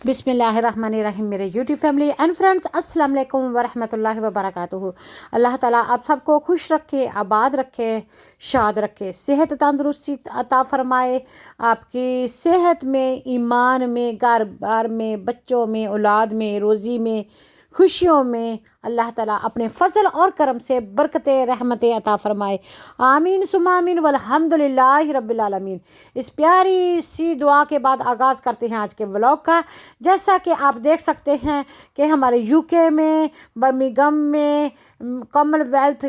बिस्मिल्लाहिर्रहमानिर्रहीम। मेरे YouTube family and friends, अस्सलाम वालेकुम वरहमतुल्लाहि वबरकातुहू। अल्लाह ताला आप सबको खुश रखे, आबाद रखे, शाद रखे, सेहत तंदुरुस्ती अता फरमाए। आपकी सेहत में, ईमान में, घर बार में, बच्चों में, औलाद में, रोज़ी में, खुशियों में अल्लाह ताला अपने फ़ज़ल और करम से बरकतें रहमतें अता फ़रमाए। आमीन सुम्मा आमीन वल्हम्दुलिल्लाहि रब्बिल आलमीन। इस प्यारी सी दुआ के बाद आगाज़ करते हैं आज के व्लॉग का। जैसा कि आप देख सकते हैं कि हमारे यूके में, बर्मिंघम में कॉमनवेल्थ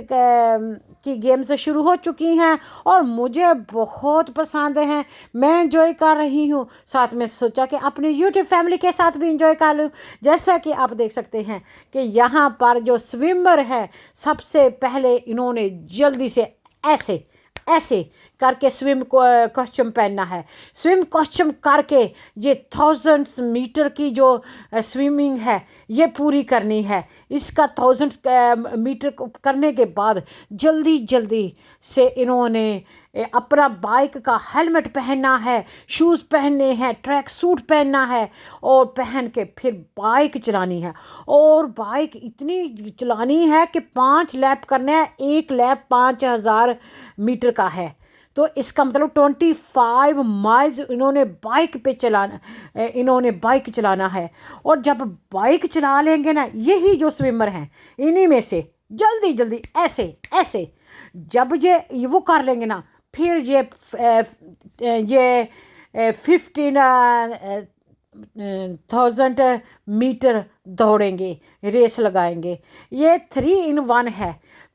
की गेम्स शुरू हो चुकी हैं और मुझे बहुत पसंद हैं। मैं इंजॉय कर रही हूँ, साथ में सोचा कि अपनी यूट्यूब फैमिली के साथ भी इंजॉय कर लूँ। जैसा कि आप देख सकते हैं कि यहाँ पर जो स्विमर है, सबसे पहले इन्होंने जल्दी से ऐसे ऐसे करके स्विम कॉस्ट्यूम पहनना है। स्विम कॉस्ट्यूम करके ये 1000 मीटर की जो स्विमिंग है ये पूरी करनी है। इसका 1000 मीटर करने के बाद जल्दी जल्दी से इन्होंने अपना बाइक का हेलमेट पहनना है, शूज़ पहनने हैं, ट्रैक सूट पहनना है और पहन के फिर बाइक चलानी है। और बाइक इतनी चलानी है कि 5 लैप करने हैं। एक लैप 5000 मीटर का है, तो इसका मतलब 25 माइल्स इन्होंने बाइक चलाना है। और जब बाइक चला लेंगे ना, यही जो स्विमर हैं इन्हीं में से जल्दी जल्दी ऐसे ऐसे जब ये वो कर लेंगे ना, फिर ये 15,000 मीटर दौड़ेंगे, रेस लगाएंगे। ये 3 in 1 है।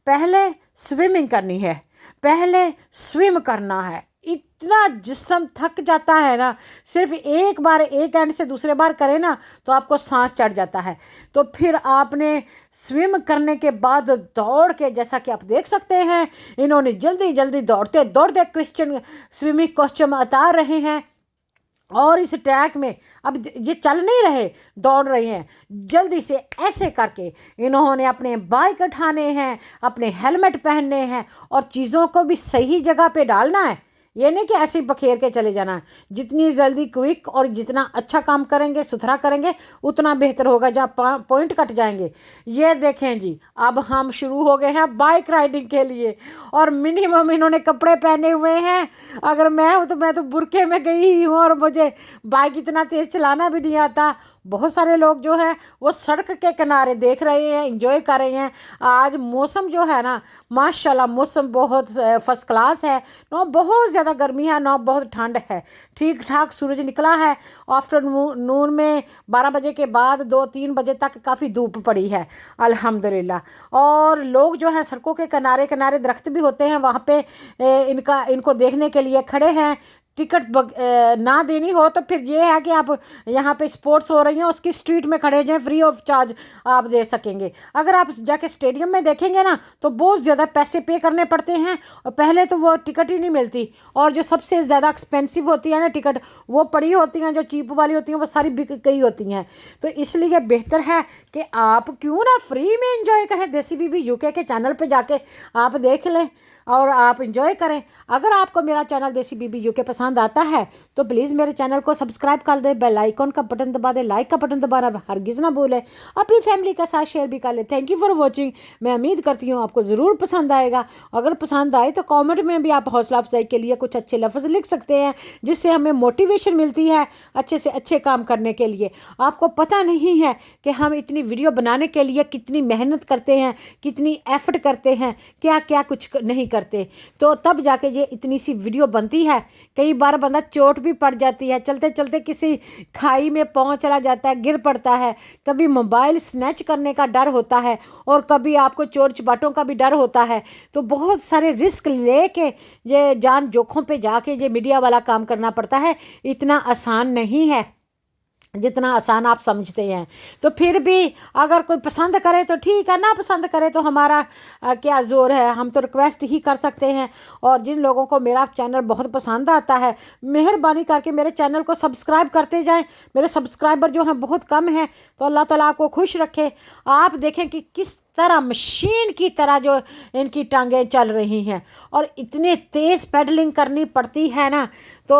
पहले स्विमिंग करनी है, पहले स्विम करना है। इतना जिस्म थक जाता है ना, सिर्फ एक बार एक एंड से दूसरे बार करें ना तो आपको सांस चढ़ जाता है। तो फिर आपने स्विम करने के बाद दौड़ के, जैसा कि आप देख सकते हैं, इन्होंने जल्दी जल्दी दौड़ते दौड़ते क्वेश्चन स्विमिंग कॉस्ट्यूम उतार रहे हैं। और इस ट्रैक में अब ये चल नहीं रहे, दौड़ रहे हैं। जल्दी से ऐसे करके इन्होंने अपने बाइक उठाने हैं, अपने हेलमेट पहनने हैं और चीज़ों को भी सही जगह पे डालना है। ये नहीं कि ऐसे ही बखेर के चले जाना है। जितनी जल्दी क्विक और जितना अच्छा काम करेंगे, सुथरा करेंगे, उतना बेहतर होगा। जहाँ पॉइंट कट जाएंगे। ये देखें जी, अब हम शुरू हो गए हैं बाइक राइडिंग के लिए और मिनिमम इन्होंने कपड़े पहने हुए हैं। अगर मैं हूँ तो मैं तो बुरके में गई ही हूँ और मुझे बाइक इतना तेज़ चलाना भी नहीं आता। बहुत सारे लोग जो हैं वो सड़क के किनारे देख रहे हैं, एंजॉय कर रहे हैं। आज मौसम जो है ना, माशाल्लाह मौसम बहुत फर्स्ट क्लास है। ना बहुत ज़्यादा गर्मी है, ना बहुत ठंड है। ठीक ठाक सूरज निकला है। आफ्टरनून में 12 बजे के बाद 2-3 बजे तक काफ़ी धूप पड़ी है अल्हम्दुलिल्लाह। और लोग जो हैं सड़कों के किनारे किनारे दरख्त भी होते हैं, वहाँ पे इनको देखने के लिए खड़े हैं। टिकट ना देनी हो तो फिर ये है कि आप यहाँ पे स्पोर्ट्स हो रही हैं, उसकी स्ट्रीट में खड़े हो जाएं, फ्री ऑफ चार्ज आप दे सकेंगे। अगर आप जाके स्टेडियम में देखेंगे ना तो बहुत ज़्यादा पैसे पे करने पड़ते हैं और पहले तो वो टिकट ही नहीं मिलती। और जो सबसे ज़्यादा एक्सपेंसिव होती है ना टिकट, वो पड़ी होती हैं। जो चीप वाली होती हैं वो सारी बिक गई होती हैं। तो इसलिए बेहतर है कि आप क्यों ना फ्री में इंजॉय करें। देसी बीबी यूके के चैनल पर जाके आप देख लें और आप इंजॉय करें। अगर आपको मेरा चैनल देसी बीबी यूके पसंद आता है तो प्लीज़ मेरे चैनल को सब्सक्राइब कर दे, बेल आइकन का बटन दबा दे, लाइक का बटन दबाना हरगिज़ ना भूलें, अपनी फैमिली के साथ शेयर भी कर ले। Thank you for watching. मैं उम्मीद करती हूँ आपको ज़रूर पसंद आएगा। अगर पसंद आए तो कमेंट में भी आप हौसला अफजाई के लिए कुछ अच्छे लफ्ज़ लिख सकते हैं, जिससे हमें मोटिवेशन मिलती है अच्छे से अच्छे काम करने के लिए। आपको पता नहीं है कि हम इतनी वीडियो बनाने के लिए कितनी मेहनत करते हैं, कितनी एफर्ट करते हैं, क्या क्या कुछ नहीं करते, तो तब जाके ये इतनी सी वीडियो बनती है। कई बार बंदा चोट भी पड़ जाती है, चलते चलते किसी खाई में पाँव चला जाता है, गिर पड़ता है। कभी मोबाइल स्नैच करने का डर होता है और कभी आपको चोर चपाटों का भी डर होता है। तो बहुत सारे रिस्क लेके ये जान जोखों पे जाके ये मीडिया वाला काम करना पड़ता है। इतना आसान नहीं है जितना आसान आप समझते हैं। तो फिर भी अगर कोई पसंद करे तो ठीक है, ना पसंद करे तो हमारा क्या ज़ोर है। हम तो रिक्वेस्ट ही कर सकते हैं। और जिन लोगों को मेरा चैनल बहुत पसंद आता है, मेहरबानी करके मेरे चैनल को सब्सक्राइब करते जाएं। मेरे सब्सक्राइबर जो हैं बहुत कम हैं, तो अल्लाह ताला आपको खुश रखे। आप देखें कि किस तरह मशीन की तरह जो इनकी टांगें चल रही हैं, और इतने तेज़ पेडलिंग करनी पड़ती है ना। तो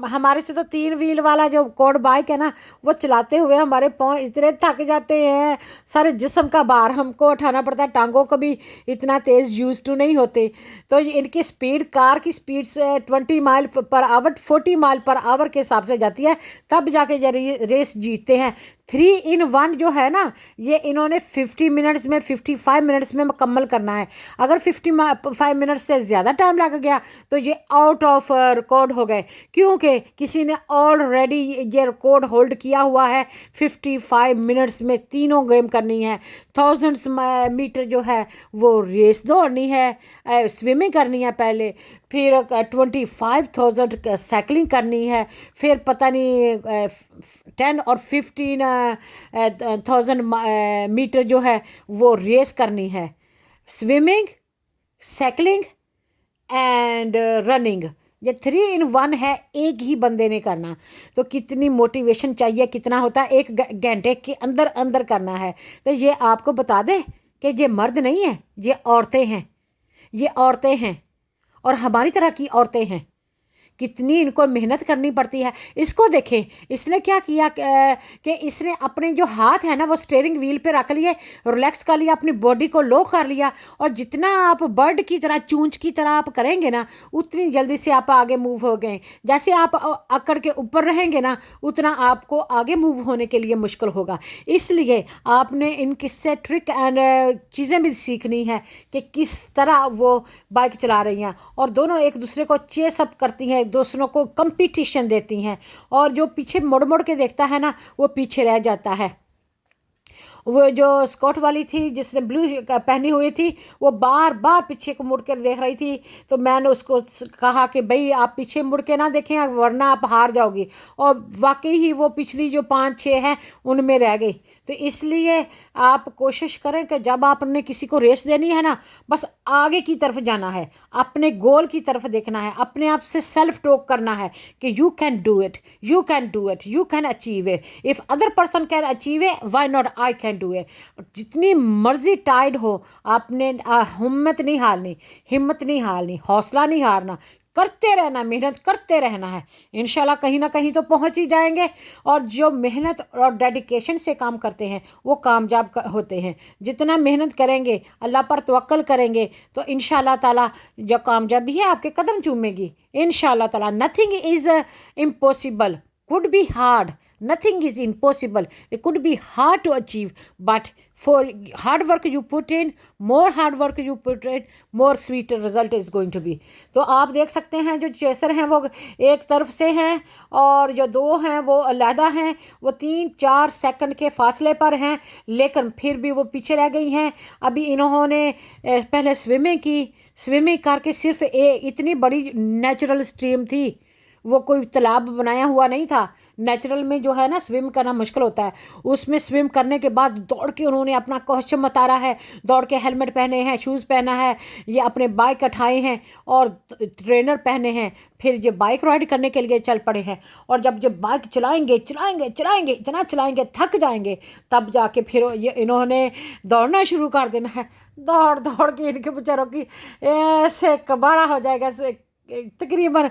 हमारे से तो 3 व्हील वाला जो कोड बाइक है ना, वो चलाते हुए हमारे पाँव इतने थक जाते हैं, सारे जिस्म का भार हमको उठाना पड़ता है, टांगों को भी इतना तेज़ यूज टू नहीं होते। तो इनकी स्पीड, कार की स्पीड से 20 mile per hour 40 mile per hour के हिसाब से जाती है, तब जाके ये रेस जीतते हैं। 3 in 1 जो है ना, ये इन्होंने 50 मिनट्स में 55 मिनट्स में मुकम्मल करना है। अगर 55 मिनट्स से ज़्यादा टाइम लग गया तो ये आउट ऑफ रिकॉर्ड हो गए, क्योंकि किसी ने ऑलरेडी ये रिकॉर्ड होल्ड किया हुआ है। 55 मिनट्स में तीनों गेम करनी है। 1000 मीटर जो है वो रेस दौड़नी है, स्विमिंग करनी है पहले, फिर 25,000 साइकिलिंग करनी है, फिर पता नहीं 10 और 15,000 मीटर जो है वो रेस करनी है। स्विमिंग, साइकिलिंग एंड रनिंग, ये 3 in 1 है, एक ही बंदे ने करना। तो कितनी मोटिवेशन चाहिए, कितना होता है, 1 घंटे के अंदर अंदर करना है। तो ये आपको बता दें कि ये मर्द नहीं है, ये औरतें हैं, ये औरतें हैं, और हमारी तरह की औरतें हैं। कितनी इनको मेहनत करनी पड़ती है। इसको देखें, इसने क्या किया कि इसने अपने जो हाथ है ना वो स्टीयरिंग व्हील पे रख लिए, रिलैक्स कर लिया, अपनी बॉडी को लो कर लिया, और जितना आप बर्ड की तरह, चूंच की तरह आप करेंगे ना, उतनी जल्दी से आप आगे मूव हो गए। जैसे आप अकड़ के ऊपर रहेंगे ना, उतना आपको आगे मूव होने के लिए मुश्किल होगा। इसलिए आपने इनसे ट्रिक एंड चीज़ें भी सीखनी है कि किस तरह वो बाइक चला रही हैं, और दोनों एक दूसरे को चेस अप करती हैं, दूसरों को कंपटीशन देती हैं, और जो पीछे मुड़ मुड़ के देखता है ना, वो पीछे रह जाता है। वो जो स्कॉट वाली थी जिसने ब्लू पहनी हुई थी, वो बार बार पीछे को मुड़ कर देख रही थी। तो मैंने उसको कहा कि भाई आप पीछे मुड़ के ना देखें, वरना आप हार जाओगी। और वाकई ही वो पिछली जो 5-6 हैं उनमें रह गई। तो इसलिए आप कोशिश करें कि जब आपने किसी को रेस देनी है ना, बस आगे की तरफ जाना है, अपने गोल की तरफ देखना है, अपने आप से सेल्फ टॉक करना है कि you can do it, you can do it, you can achieve it. If other person can achieve it, why not I can do it. जितनी मर्जी टाइड हो, आपने हिम्मत नहीं हारनी, हिम्मत नहीं हारनी, हौसला नहीं हारना, करते रहना, मेहनत करते रहना है। इंशाल्लाह कहीं ना कहीं तो पहुंच ही जाएंगे। और जो मेहनत और डेडिकेशन से काम करते हैं वो कामयाब होते हैं। जितना मेहनत करेंगे, अल्लाह पर तवक्कल करेंगे, तो इंशाल्लाह ताला जो कामयाबी है आपके कदम चूमेगी इंशाल्लाह ताला। Nothing is impossible, could be hard, nothing is impossible, it could be hard to achieve, but for hard work you put in, more hard work you put in, more sweeter result is going to be। तो आप देख सकते हैं जो chaser हैं वो एक तरफ से हैं, और जो 2 हैं वो अलहदा हैं, वो 3-4 सेकंड के फासले पर हैं, लेकिन फिर भी वो पीछे रह गई हैं। अभी इन्होंने पहले स्विमिंग की, स्विमिंग करके सिर्फ इतनी बड़ी नेचुरल स्ट्रीम थी, वो कोई तालाब बनाया हुआ नहीं था। नेचुरल में जो है ना स्विम करना मुश्किल होता है। उसमें स्विम करने के बाद दौड़ के उन्होंने अपना कॉस्ट्यूम उतारा है, दौड़ के हेलमेट पहने हैं, शूज़ पहना है, ये अपने बाइक उठाए हैं और ट्रेनर पहने हैं, फिर ये बाइक राइड करने के लिए चल पड़े हैं। और जब जब बाइक चलाएंगे चलाएंगे चलाएंगे इतना चलाएंगे थक जाएंगे, तब जाके फिर ये इन्होंने दौड़ना शुरू कर देना है। दौड़ दौड़ के इनके बेचारों की ऐसे कबाड़ा हो जाएगा, तकरीबन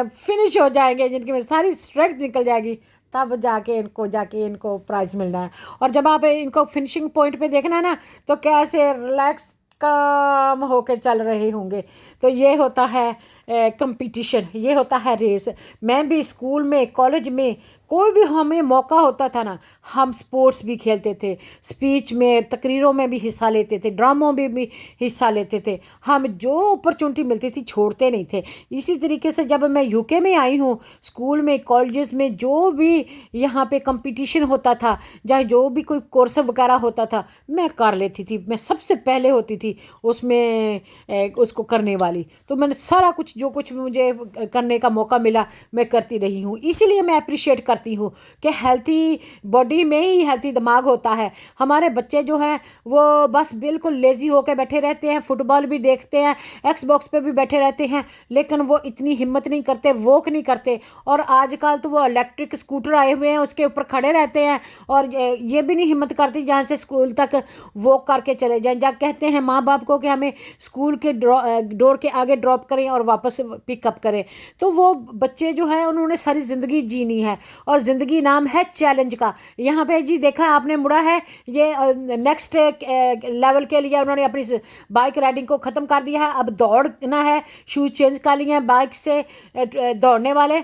फिनिश हो जाएंगे, जिनकी में सारी स्ट्रेंथ निकल जाएगी, तब जाके इनको प्राइज़ मिलना है। और जब आप इनको फिनिशिंग पॉइंट पे देखना है ना, तो कैसे रिलैक्स काम होके चल रहे होंगे। तो ये होता है कंपटीशन, ये होता है रेस। मैं भी स्कूल में, कॉलेज में, कोई भी हमें मौका होता था ना, हम स्पोर्ट्स भी खेलते थे, स्पीच में, तकरीरों में भी हिस्सा लेते थे, ड्रामों में भी हिस्सा लेते थे। हम जो अपॉर्चुनिटी मिलती थी छोड़ते नहीं थे। इसी तरीके से जब मैं यूके में आई हूँ, स्कूल में, कॉलेजेस में जो भी यहाँ पे कंपटीशन होता था, चाहे जो भी कोई कोर्स वगैरह होता था, मैं कर लेती थी। मैं सबसे पहले होती थी उसमें उसको करने वाली। तो मैंने सारा कुछ जो कुछ मुझे करने का मौका मिला मैं करती रही हूँ। इसीलिए मैं अप्रिशिएट करती हूँ कि हेल्थी बॉडी में ही हेल्थी दिमाग होता है। हमारे बच्चे जो हैं वो बस बिल्कुल लेज़ी होकर बैठे रहते हैं, फुटबॉल भी देखते हैं, एक्स बॉक्स पे भी बैठे रहते हैं, लेकिन वो इतनी हिम्मत नहीं करते, वॉक नहीं करते। और आजकल तो वो इलेक्ट्रिक स्कूटर आए हुए हैं, उसके ऊपर खड़े रहते हैं और ये भी नहीं हिम्मत करती जहाँ से स्कूल तक वॉक करके चले जाएं। जब कहते हैं माँ बाप को कि हमें स्कूल के डोर के आगे ड्रॉप करें और वापस पिकअप करें, तो वो बच्चे जो हैं उन्होंने सारी ज़िंदगी जीनी है और ज़िंदगी नाम है चैलेंज का। यहाँ पे जी देखा आपने मुड़ा है, ये नेक्स्ट लेवल के लिए उन्होंने अपनी बाइक राइडिंग को ख़त्म कर दिया है। अब दौड़ना है, शूज़ चेंज कर लिए हैं बाइक से दौड़ने वाले,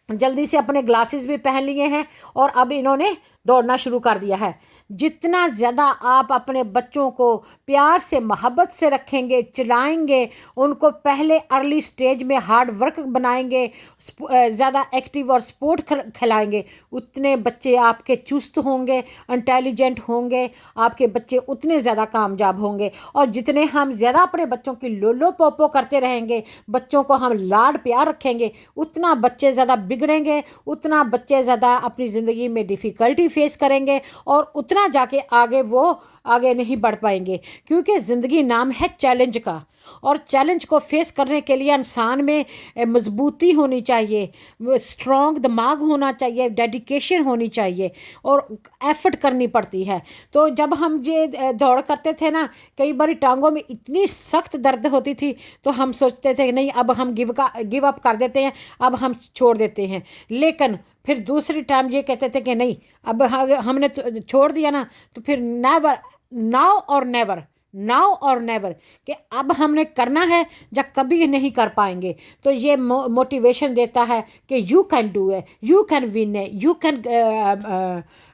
जल्दी से अपने ग्लासेस भी पहन लिए हैं और अब इन्होंने दौड़ना शुरू कर दिया है। जितना ज़्यादा आप अपने बच्चों को प्यार से मोहब्बत से रखेंगे, चलाएंगे, उनको पहले अर्ली स्टेज में हार्ड वर्क बनाएंगे, ज़्यादा एक्टिव और स्पोर्ट खिलाएंगे, उतने बच्चे आपके चुस्त होंगे, इंटेलिजेंट होंगे, आपके बच्चे उतने ज़्यादा कामयाब होंगे। और जितने हम ज़्यादा अपने बच्चों की लोलो पोपो करते रहेंगे, बच्चों को हम लाड प्यार रखेंगे, उतना बच्चे ज़्यादा बिगड़ेंगे, उतना बच्चे ज़्यादा अपनी ज़िंदगी में डिफ़िकल्टी फेस करेंगे और उतना जाके आगे वो आगे नहीं बढ़ पाएंगे। क्योंकि ज़िंदगी नाम है चैलेंज का, और चैलेंज को फेस करने के लिए इंसान में मजबूती होनी चाहिए, स्ट्रॉन्ग दिमाग होना चाहिए, डेडिकेशन होनी चाहिए और एफर्ट करनी पड़ती है। तो जब हम ये दौड़ करते थे ना, कई बार टांगों में इतनी सख्त दर्द होती थी तो हम सोचते थे नहीं अब हम गिव अप कर देते हैं, अब हम छोड़ देते हैं। लेकिन फिर दूसरी टाइम ये कहते थे कि नहीं अब हमने छोड़ दिया ना, तो फिर नेवर, नाउ और नेवर, नाउ और नेवर, कि अब हमने करना है जब कभी नहीं कर पाएंगे। तो ये मोटिवेशन देता है कि यू कैन डू है, यू कैन विन है, you can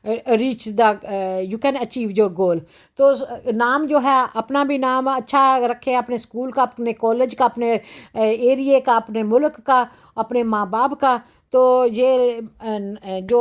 reach the, you can achieve your goal. तो नाम जो है अपना भी नाम अच्छा रखें, अपने स्कूल का, अपने कॉलेज का, अपने एरिए का, अपने मुल्क का, अपने माँ बाप का। तो ये जो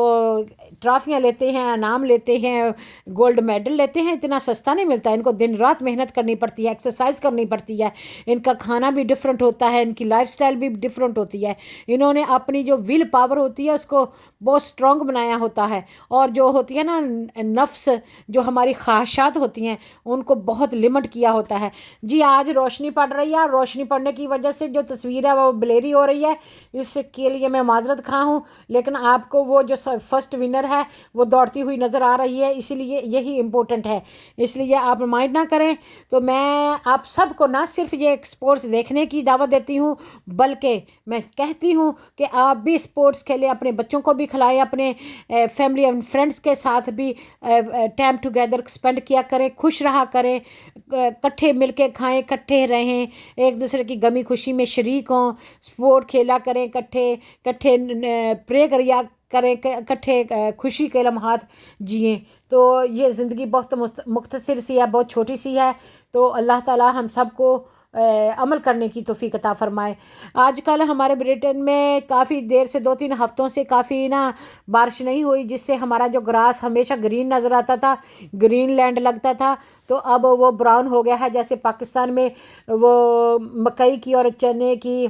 ट्रॉफियाँ लेते हैं, इनाम लेते हैं, गोल्ड मेडल लेते हैं, इतना सस्ता नहीं मिलता। इनको दिन रात मेहनत करनी पड़ती है, एक्सरसाइज करनी पड़ती है, इनका खाना भी डिफरेंट होता है, इनकी लाइफस्टाइल भी डिफरेंट होती है। इन्होंने अपनी जो विल पावर होती है उसको बहुत स्ट्रॉन्ग बनाया होता है, और जो होती है ना नफ्स, जो हमारी ख्वाहिशात होती हैं, उनको बहुत लिमिट किया होता है। जी आज रोशनी पड़ रही है, रोशनी पड़ने की वजह से जो तस्वीर है वो ब्लेरी हो रही है, इसके लिए मैं माजरत खा हूँ। लेकिन आपको वो जो फर्स्ट विनर है वो दौड़ती हुई नज़र आ रही है, इसीलिए यही इम्पोर्टेंट है, इसलिए आप माइंड ना करें। तो मैं आप सबको ना सिर्फ ये स्पोर्ट्स देखने की दावत देती हूँ, बल्कि मैं कहती हूँ कि आप भी स्पोर्ट्स खेलें, अपने बच्चों को भी खिलाएं, अपने फैमिली एंड फ्रेंड्स के साथ भी टाइम टुगेदर स्पेंड किया करें, खुश रहा करें, इकट्ठे मिलके खाएं, इकट्ठे रहें, एक दूसरे की गमी खुशी में शरीक हों, स्पोर्ट खेला करें, इकट्ठे इकट्ठे प्रे करिया करें, इकट्ठे खुशी के लम्हात जिएं। तो ये ज़िंदगी बहुत मुख्तसर सी है, बहुत छोटी सी है। तो अल्लाह ताला हम सबको अमल करने की तौफीक अता फरमाए। आजकल हमारे ब्रिटेन में काफ़ी देर से 2-3 हफ़्तों से काफ़ी ना बारिश नहीं हुई, जिससे हमारा जो ग्रास हमेशा ग्रीन नज़र आता था, ग्रीन लैंड लगता था, तो अब वो ब्राउन हो गया है। जैसे पाकिस्तान में वो मकई की और चने की,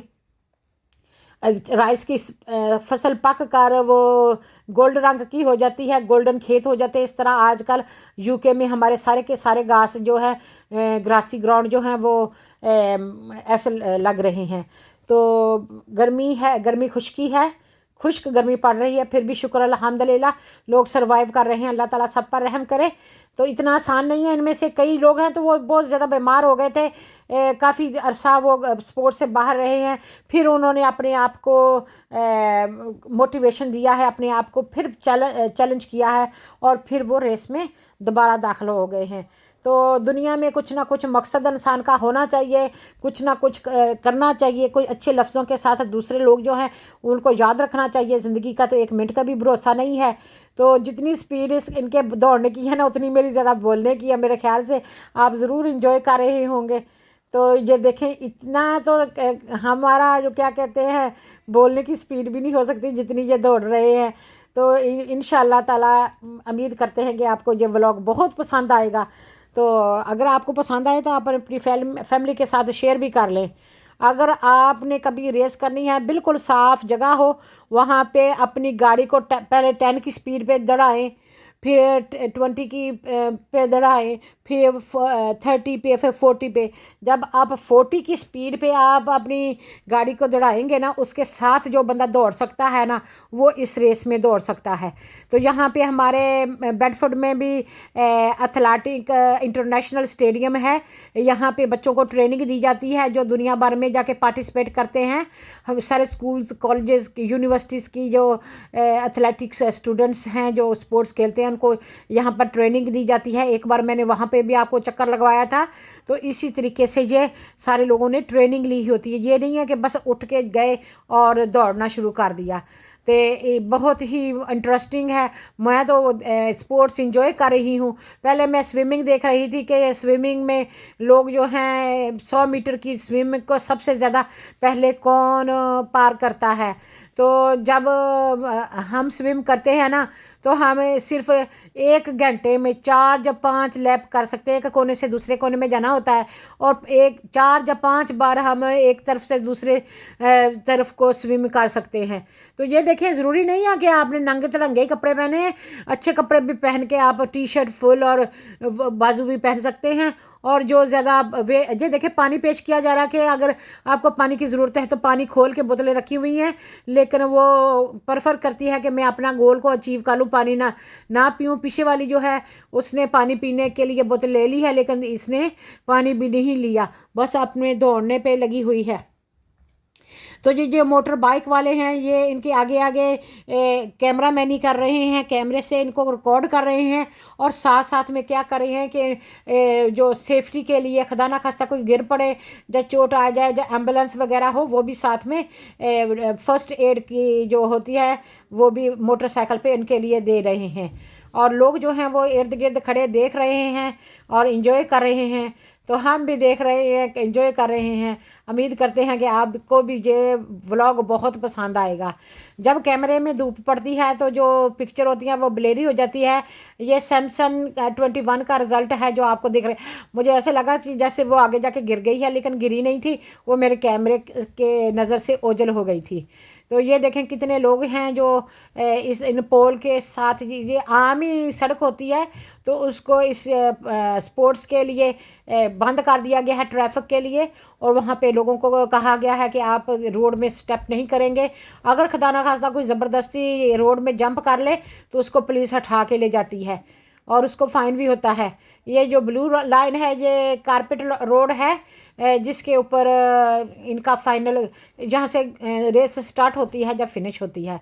राइस की फसल पक कर वो गोल्ड रंग की हो जाती है, गोल्डन खेत हो जाते हैं, इस तरह आजकल यूके में हमारे सारे के सारे घास जो है, ग्रासी ग्राउंड जो हैं वो ऐसे लग रहे हैं। तो गर्मी है, गर्मी खुश्की है, खुश्क गर्मी पड़ रही है, फिर भी शुक्र अल्हम्दुलिल्लाह लोग सर्वाइव कर रहे हैं। अल्लाह ताला सब पर रहम करे। तो इतना आसान नहीं है। इनमें से कई लोग हैं तो वो बहुत ज़्यादा बीमार हो गए थे, काफ़ी अरसा वो स्पोर्ट से बाहर रहे हैं, फिर उन्होंने अपने आप को मोटिवेशन दिया है, अपने आप को फिर चैलेंज किया है और फिर वो रेस में दोबारा दाखिल हो गए हैं। तो दुनिया में कुछ ना कुछ मकसद इंसान का होना चाहिए, कुछ ना कुछ करना चाहिए, कोई अच्छे लफ्ज़ों के साथ दूसरे लोग जो हैं उनको याद रखना चाहिए। ज़िंदगी का तो एक मिनट का भी भरोसा नहीं है। तो जितनी स्पीड इनके दौड़ने की है ना, उतनी मेरी ज़्यादा बोलने की है। मेरे ख्याल से आप ज़रूर इंजॉय कर रहे होंगे। तो ये देखें, इतना तो हमारा जो क्या कहते हैं बोलने की स्पीड भी नहीं हो सकती जितनी ये दौड़ रहे हैं। तो इंशाअल्लाह ताला उम्मीद करते हैं कि आपको ये व्लॉग बहुत पसंद आएगा। तो अगर आपको पसंद आए तो आप अपनी फैमिली के साथ शेयर भी कर लें। اگر آپ نے کبھی ریس کرنی ہے بالکل صاف جگہ ہو وہاں پہ اپنی گاڑی کو پہلے 10 کی سپیڈ پہ دوڑائیں، پھر 20 کی پہ دوڑائیں، پھر 30 پہ، پھر 40 پہ. جب آپ 40 کی سپیڈ پہ آپ اپنی گاڑی کو دوڑائیں گے نا، اس کے ساتھ جو بندہ دوڑ سکتا ہے نا وہ اس ریس میں دوڑ سکتا ہے. تو یہاں پہ ہمارے بیڈ فورڈ میں بھی ایتھلیٹک انٹرنیشنل اسٹیڈیم ہے. یہاں پہ بچوں کو ٹریننگ دی جاتی ہے جو دنیا بھر میں جا کے پارٹیسپیٹ کرتے ہیں. ہم سارے اسکولز، کالجز، یونیورسٹیز کی جو ایتھلیٹکس اسٹوڈنٹس ہیں جو اسپورٹس کھیلتے ہیں ان کو یہاں پر ٹریننگ دی جاتی ہے. ایک بار میں نے وہاں پہ بھی آپ کو چکر لگوایا تھا. تو اسی طریقے سے یہ سارے لوگوں نے ٹریننگ لی ہوتی ہے. یہ نہیں ہے کہ بس اٹھ کے گئے اور دوڑنا شروع کر دیا. تو بہت ہی انٹرسٹنگ ہے. میں تو اسپورٹس انجوائے کر رہی ہوں. پہلے میں سوئمنگ دیکھ رہی تھی کہ سوئمنگ میں لوگ جو ہیں 100 میٹر کی سوئمنگ کو سب سے زیادہ پہلے کون پار کرتا ہے. تو جب ہم سوئم کرتے ہیں نا تو ہمیں صرف 1 گھنٹے میں 4 یا 5 لیپ کر سکتے ہیں. ایک کونے سے دوسرے کونے میں جانا ہوتا ہے اور 4 یا 5 بار ہم ایک طرف سے دوسرے طرف کو سوئم کر سکتے ہیں. تو یہ دیکھیں ضروری نہیں ہے کہ آپ نے ننگے تڑنگے کپڑے پہنے ہیں. اچھے کپڑے بھی پہن کے آپ ٹی شرٹ فل اور بازو بھی پہن سکتے ہیں. اور جو زیادہ یہ دیکھیں پانی پیش کیا جا رہا ہے کہ اگر آپ کو پانی کی ضرورت ہے تو پانی کھول کے بوتلیں رکھی ہوئی ہیں، لیکن وہ پریفر کرتی ہے کہ میں اپنا گول کو اچیو کر لوں، پانی نہ پیوں. پیچھے والی جو ہے اس نے پانی پینے کے لیے بوتل لے لی ہے لیکن اس نے پانی بھی نہیں لیا، بس اپنے دوڑنے پہ لگی ہوئی ہے. تو جو موٹر بائک والے ہیں یہ ان کے آگے آگے کیمرہ مینی کر رہے ہیں، کیمرے سے ان کو ریکارڈ کر رہے ہیں اور ساتھ ساتھ میں کیا کر رہے ہیں کہ جو سیفٹی کے لیے خدا نہ خواستہ کوئی گر پڑے یا چوٹ آ جائے یا ایمبولینس وغیرہ ہو وہ بھی ساتھ میں فرسٹ ایڈ کی جو ہوتی ہے وہ بھی موٹر سائیکل پہ ان کے لیے دے رہے ہیں. اور لوگ جو ہیں وہ ارد گرد کھڑے دیکھ رہے ہیں اور انجوائے کر رہے ہیں. تو ہم بھی دیکھ رہے ہیں کہ انجوائے کر رہے ہیں. امید کرتے ہیں کہ آپ کو بھی یہ ولاگ بہت پسند آئے گا. جب کیمرے میں دھوپ پڑتی ہے تو جو پکچر ہوتی ہے وہ بلیری ہو جاتی ہے. یہ سیمسنگ 21 کا رزلٹ ہے جو آپ کو دیکھ رہے ہیں. مجھے ایسے لگا کہ جیسے وہ آگے جا کے گر گئی ہے لیکن گری نہیں تھی، وہ میرے کیمرے کے نظر سے اوجھل ہو گئی تھی. تو یہ دیکھیں کتنے لوگ ہیں جو ان پول کے ساتھ، یہ عام ہی سڑک ہوتی ہے تو اس کو اس سپورٹس کے لیے بند کر دیا گیا ہے ٹریفک کے لیے. اور وہاں پہ لوگوں کو کہا گیا ہے کہ آپ روڈ میں سٹیپ نہیں کریں گے. اگر خدا نہ خواستہ کوئی زبردستی روڈ میں جمپ کر لے تو اس کو پولیس ہٹا کے لے جاتی ہے اور اس کو فائن بھی ہوتا ہے. یہ جو بلو لائن ہے یہ کارپیٹ روڈ ہے جس کے اوپر ان کا فائنل جہاں سے ریس سٹارٹ ہوتی ہے جب فنش ہوتی ہے.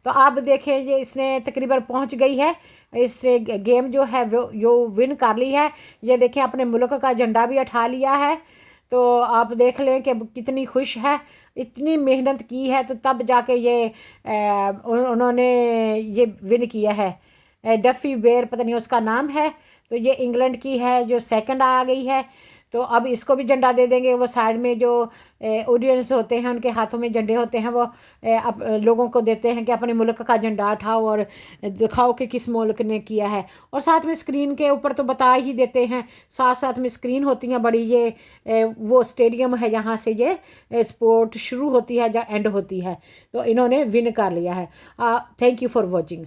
تو آپ دیکھیں یہ اس نے تقریباً پہنچ گئی ہے، اس نے گیم جو ہے وہ ون کر لی ہے. یہ دیکھیں اپنے ملک کا جھنڈا بھی اٹھا لیا ہے. تو آپ دیکھ لیں کہ کتنی خوش ہے، اتنی محنت کی ہے تو تب جا کے یہ انہوں نے یہ ون کیا ہے. ڈفی بیئر پتہ نہیں اس کا نام ہے. تو یہ انگلینڈ کی ہے جو سیکنڈ آ گئی ہے. تو اب اس کو بھی جھنڈا دے دیں گے. وہ سائڈ میں جو آڈینس ہوتے ہیں ان کے ہاتھوں میں جھنڈے ہوتے ہیں، وہ لوگوں کو دیتے ہیں کہ اپنے ملک کا جھنڈا اٹھاؤ اور دکھاؤ کہ کس ملک نے کیا ہے. اور ساتھ میں اسکرین کے اوپر تو بتا ہی دیتے ہیں، ساتھ ساتھ میں اسکرین ہوتی ہیں بڑی. یہ وہ اسٹیڈیم ہے جہاں سے یہ سپورٹ شروع ہوتی ہے یا اینڈ ہوتی ہے. تو انہوں نے ون کر لیا ہے. Thank you for watching.